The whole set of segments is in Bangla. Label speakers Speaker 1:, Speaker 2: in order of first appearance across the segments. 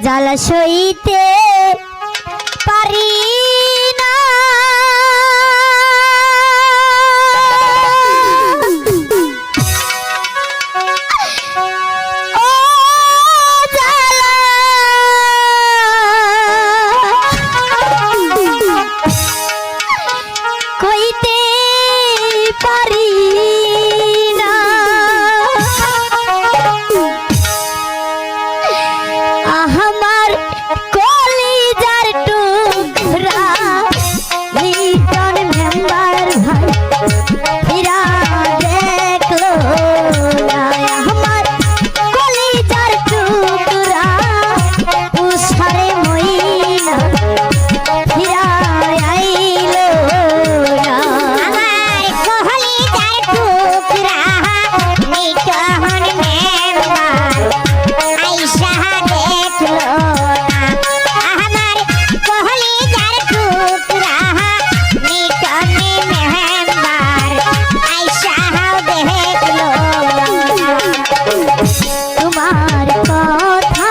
Speaker 1: জ্বালা সইতে পারি না ও জ্বালা কইতে পারি না আমার কলিজার টুকরা লিটন মেম্বার ভাই ফিরা দেখলো না আমার কলিজার টুকরা উসারে মইনা ফিরা আইলো না আমার কলিজার টুকরা লিটন মেম্বার আইসা দেখলো না আমার কলিজার টুকরা লিটন মেম্বার আইসা দেখলো তোমার কথা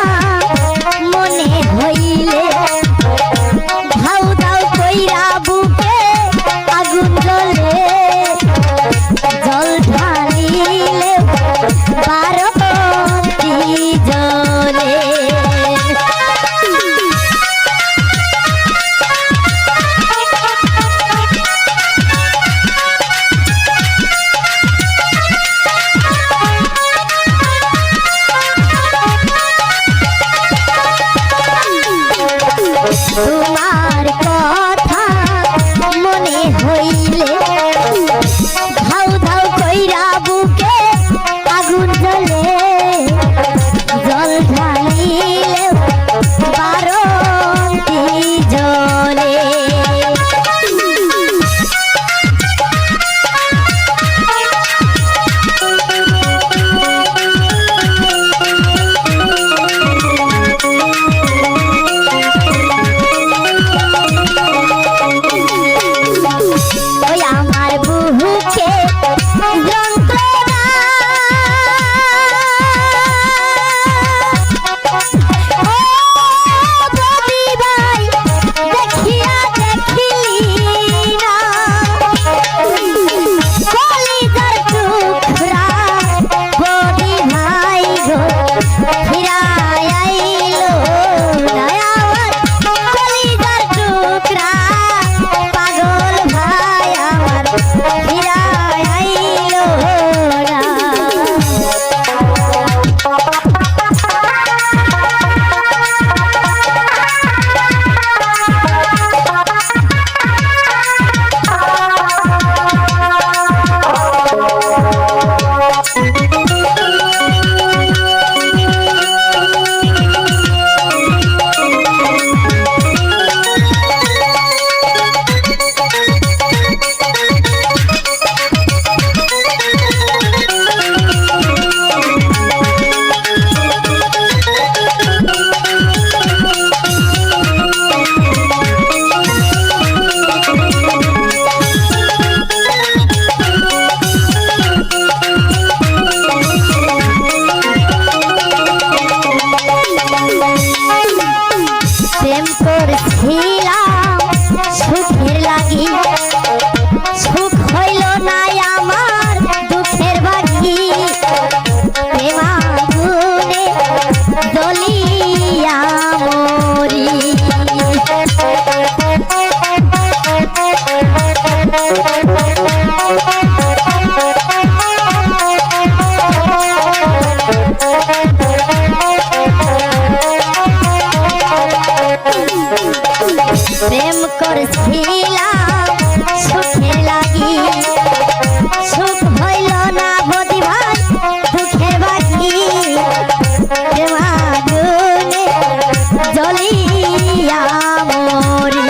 Speaker 1: মনে হইলে ধাউ ধাউ কইরা বুকে আগুন জ্বলে জল ঢালিলে বারতি জ্বলে তোমার কথা মনে হইলে ধাউ ধাউ কইরা বুকে আগুন জ্বলে জল ঢালিলে বারতি জ্বলে ওই আমার বুকে যন্ত্রণা ও বদি ভাই দেখিয়া দেখিলি না কলিজার টুকরা বদি ভাই গো ফিরা আইলো না আমার কলিজার টুকরা পাগল ভাই আমার ফিরা আইলো না প্রেম করছিলাম সুখের লাগি সুখ হইল না আমার দুঃখের বাগি প্রেমাগুনে জ্বলিয়া মরি প্রেম করছিলাম সুখের লাগি সুখ হইল না বদি ভাই দুঃখের বাকি প্রেমাগুনে জ্বলিয়া মরি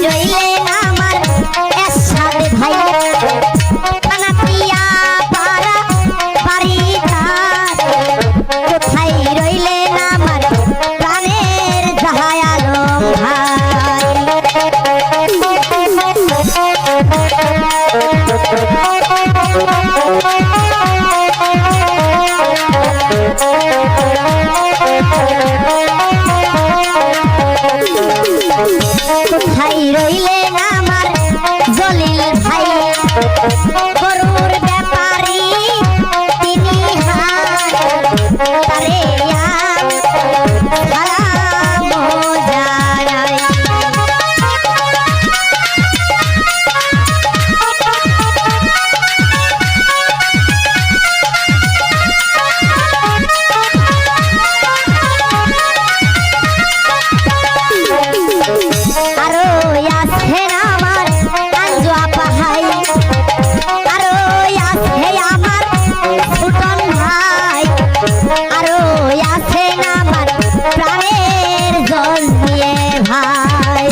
Speaker 1: রইলে না আমার এরশাদ ভাই কানাতিয়া পাড়া বাড়িটার কোথায় রইলে না আমার প্রাণের জাহাই আলম ভাই কোথায় রইলেন আমার জলিল ভাই গরুর ব্যাপারী তিনি তারে সালাম জানাই আরো আছেন আমার আঞ্জু আপা ভাই আরো আছে আমার ফুটন ভাই আরো আছেন আমার প্রাণের জল দিয়ে ভাই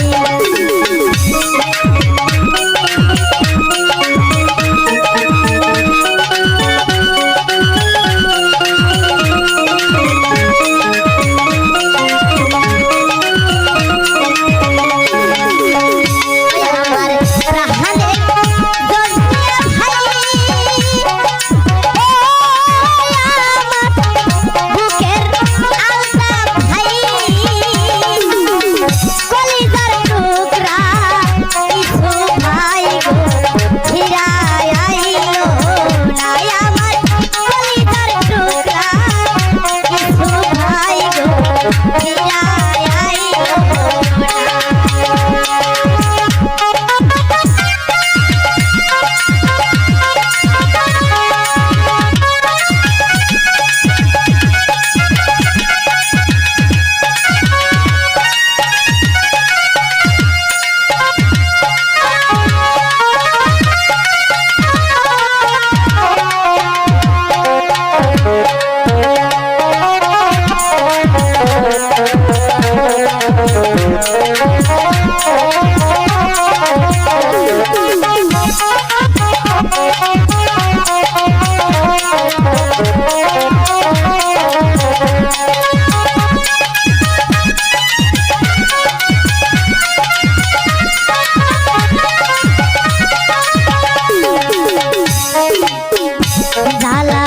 Speaker 1: জ্বালা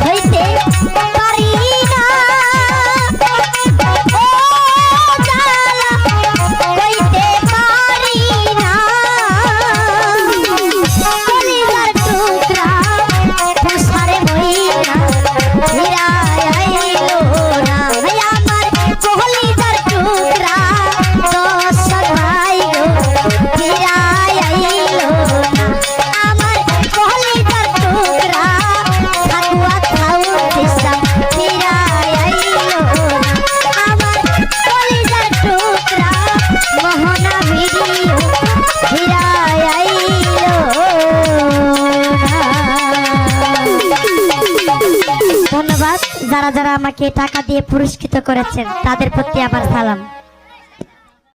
Speaker 1: হইতে পারি না ও জ্বালা হইতে পারি না কলিজার টুকরা তুষারে বইনা ফিরায় আইলো না আমার কলিজার টুকরা দর্শক ভাই গো ফিরায় আইলো না আমার কলিজার টুকরা থাকুয়া খাও দিশা ফিরায় আইলো না আমার কলিজার টুকরা মোহনা ভিডিও ফিরায় আইলো না ধন্যবাদ যারা যারা আমাকে টাকা দিয়ে পুরস্কৃত করেছেন তাদের প্রতি আমার সালাম।